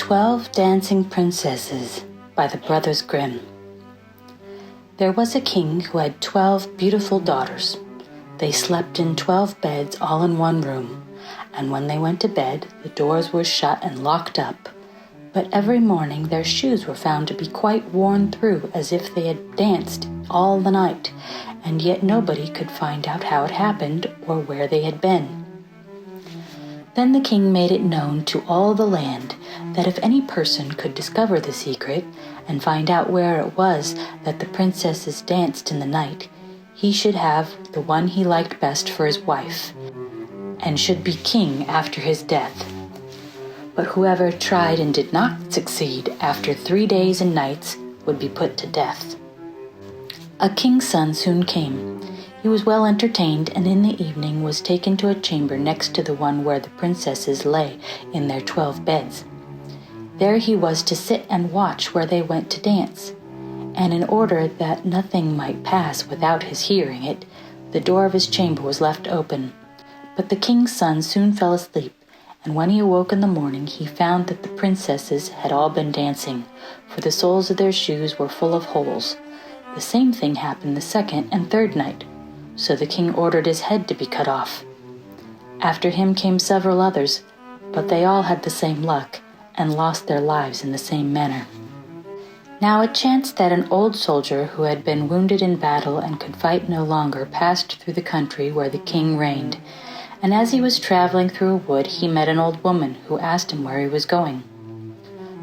12 Dancing Princesses by the Brothers Grimm. There was a king who had 12 beautiful daughters. They slept in 12 beds all in one room, and when they went to bed, the doors were shut and locked up. But every morning their shoes were found to be quite worn through, as if they had danced all the night, and yet nobody could find out how it happened or where they had been. Then the king made it known to all the land that if any person could discover the secret and find out where it was that the princesses danced in the night, he should have the one he liked best for his wife, and should be king after his death. But whoever tried and did not succeed after 3 days and nights would be put to death. A king's son soon came. He was well entertained, and in the evening was taken to a chamber next to the one where the princesses lay in their 12 beds. There he was to sit and watch where they went to dance, and in order that nothing might pass without his hearing it, the door of his chamber was left open. But the king's son soon fell asleep, and when he awoke in the morning he found that the princesses had all been dancing, for the soles of their shoes were full of holes. The same thing happened the second and third night. So the king ordered his head to be cut off. After him came several others, but they all had the same luck, and lost their lives in the same manner. Now it chanced that an old soldier who had been wounded in battle and could fight no longer passed through the country where the king reigned, and as he was traveling through a wood he met an old woman who asked him where he was going.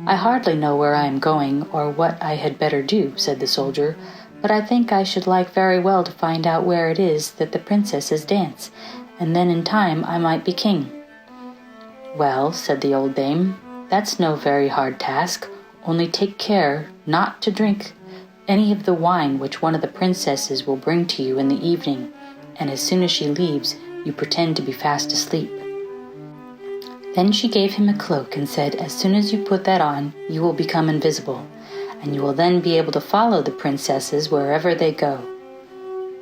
"I hardly know where I am going, or what I had better do," said the soldier, "but I think I should like very well to find out where it is that the princesses dance, and then in time I might be king." "Well," said the old dame, "that's no very hard task, only take care not to drink any of the wine which one of the princesses will bring to you in the evening, and as soon as she leaves, you pretend to be fast asleep." Then she gave him a cloak and said, "As soon as you put that on, you will become invisible, and you will then be able to follow the princesses wherever they go."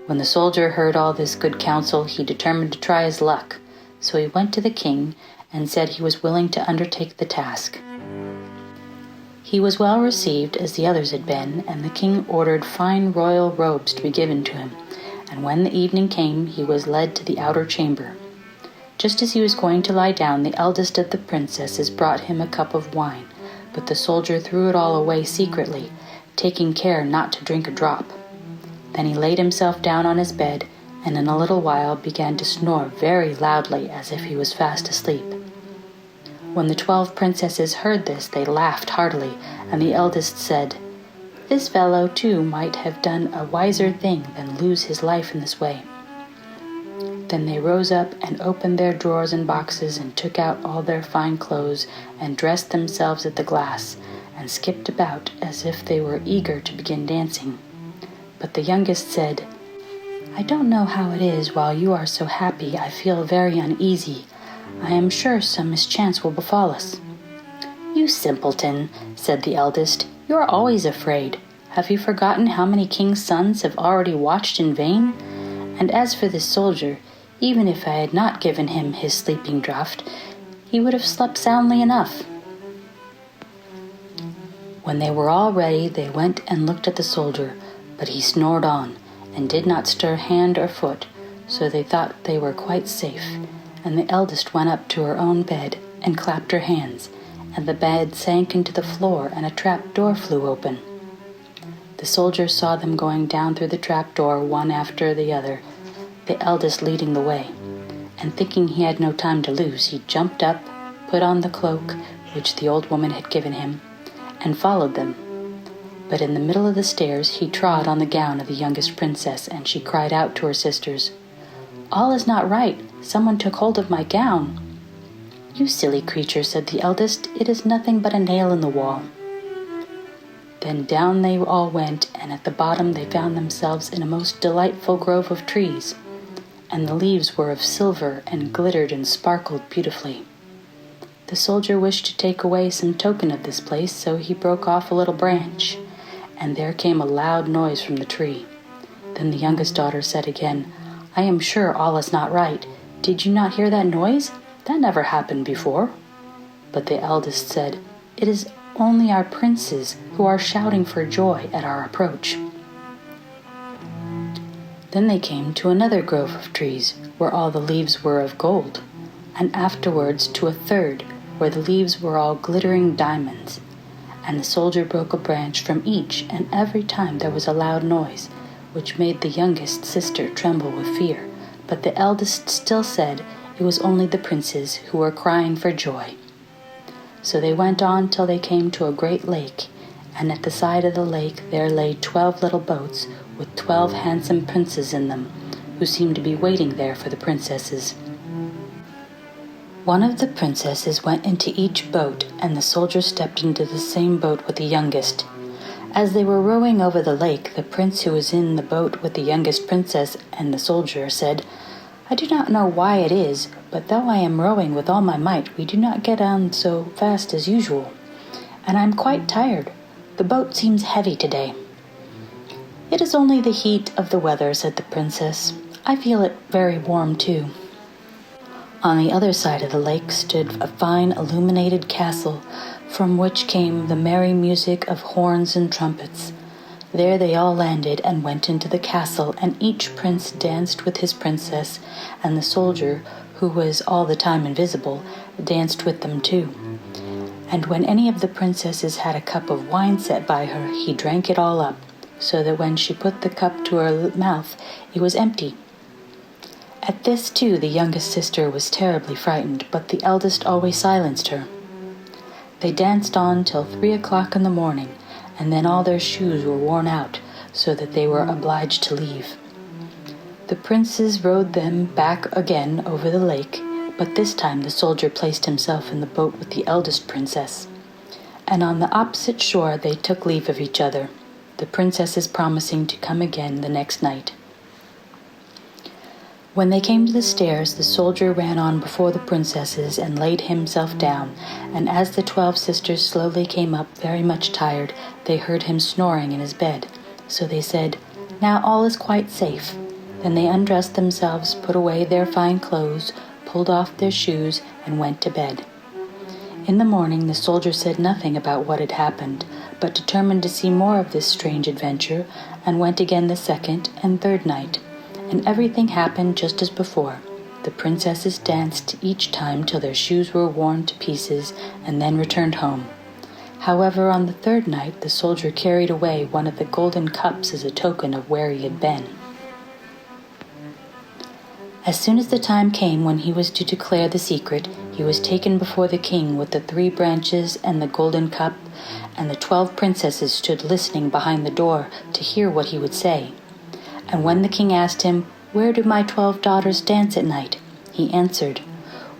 When the soldier heard all this good counsel, he determined to try his luck. So he went to the king and said he was willing to undertake the task. He was well received, as the others had been, and the king ordered fine royal robes to be given to him, and when the evening came, he was led to the outer chamber. Just as he was going to lie down, the eldest of the princesses brought him a cup of wine, but the soldier threw it all away secretly, taking care not to drink a drop. Then he laid himself down on his bed, and in a little while began to snore very loudly, as if he was fast asleep. When the 12 princesses heard this, they laughed heartily, and the eldest said, "This fellow too might have done a wiser thing than lose his life in this way." Then they rose up and opened their drawers and boxes and took out all their fine clothes and dressed themselves at the glass and skipped about as if they were eager to begin dancing. But the youngest said, "I don't know how it is while you are so happy I feel very uneasy. I am sure some mischance will befall us." "You simpleton," said the eldest, "you are always afraid. Have you forgotten how many king's sons have already watched in vain? And as for this soldier, even if I had not given him his sleeping draught, he would have slept soundly enough." When they were all ready, they went and looked at the soldier, but he snored on, and did not stir hand or foot, so they thought they were quite safe, and the eldest went up to her own bed and clapped her hands, and the bed sank into the floor, and a trap door flew open. The soldier saw them going down through the trap door one after the other, the eldest leading the way, and thinking he had no time to lose, he jumped up, put on the cloak which the old woman had given him, and followed them. But in the middle of the stairs he trod on the gown of the youngest princess, and she cried out to her sisters, "All is not right, someone took hold of my gown." "You silly creature," said the eldest, "it is nothing but a nail in the wall." Then down they all went, and at the bottom they found themselves in a most delightful grove of trees, and the leaves were of silver and glittered and sparkled beautifully. The soldier wished to take away some token of this place, so he broke off a little branch, and there came a loud noise from the tree. Then the youngest daughter said again, "I am sure all is not right. Did you not hear that noise? That never happened before." But the eldest said, It is only our princes who are shouting for joy at our approach." Then they came to another grove of trees, where all the leaves were of gold, and afterwards to a third, where the leaves were all glittering diamonds. And the soldier broke a branch from each, and every time there was a loud noise, which made the youngest sister tremble with fear. But the eldest still said it was only the princes who were crying for joy. So they went on till they came to a great lake, and at the side of the lake there lay 12 little boats with 12 handsome princes in them, who seemed to be waiting there for the princesses. One of the princesses went into each boat, and the soldier stepped into the same boat with the youngest. As they were rowing over the lake, the prince who was in the boat with the youngest princess and the soldier said, "I do not know why it is, but though I am rowing with all my might, we do not get on so fast as usual, and I am quite tired. The boat seems heavy today." "It is only the heat of the weather," said the princess. "I feel it very warm too." On the other side of the lake stood a fine illuminated castle, from which came the merry music of horns and trumpets. There they all landed and went into the castle, and each prince danced with his princess, and the soldier, who was all the time invisible, danced with them too. And when any of the princesses had a cup of wine set by her, he drank it all up, so that when she put the cup to her mouth, it was empty. At this, too, the youngest sister was terribly frightened, but the eldest always silenced her. They danced on till 3 o'clock in the morning, and then all their shoes were worn out, so that they were obliged to leave. The princes rowed them back again over the lake, but this time the soldier placed himself in the boat with the eldest princess. And on the opposite shore they took leave of each other, the princesses promising to come again the next night. When they came to the stairs, the soldier ran on before the princesses and laid himself down, and as the 12 sisters slowly came up, very much tired, they heard him snoring in his bed. So they said, "Now all is quite safe." Then they undressed themselves, put away their fine clothes, pulled off their shoes, and went to bed. In the morning the soldier said nothing about what had happened, but determined to see more of this strange adventure, and went again the second and third night. And everything happened just as before. The princesses danced each time till their shoes were worn to pieces, and then returned home. However, on the third night the soldier carried away one of the golden cups as a token of where he had been. As soon as the time came when he was to declare the secret, he was taken before the king with the 3 branches and the golden cup, and the 12 princesses stood listening behind the door to hear what he would say. And when the king asked him, "Where do my 12 daughters dance at night?" he answered,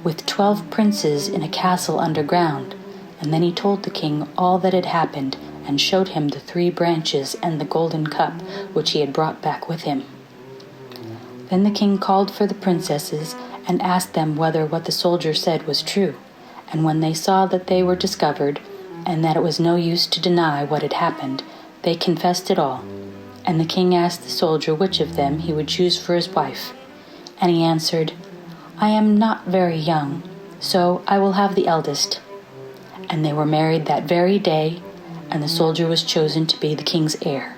"With 12 princes in a castle underground." And then he told the king all that had happened, and showed him the 3 branches and the golden cup which he had brought back with him. Then the king called for the princesses and asked them whether what the soldier said was true. And when they saw that they were discovered, and that it was no use to deny what had happened, they confessed it all. And the king asked the soldier which of them he would choose for his wife. And he answered, "I am not very young, so I will have the eldest." And they were married that very day, and the soldier was chosen to be the king's heir.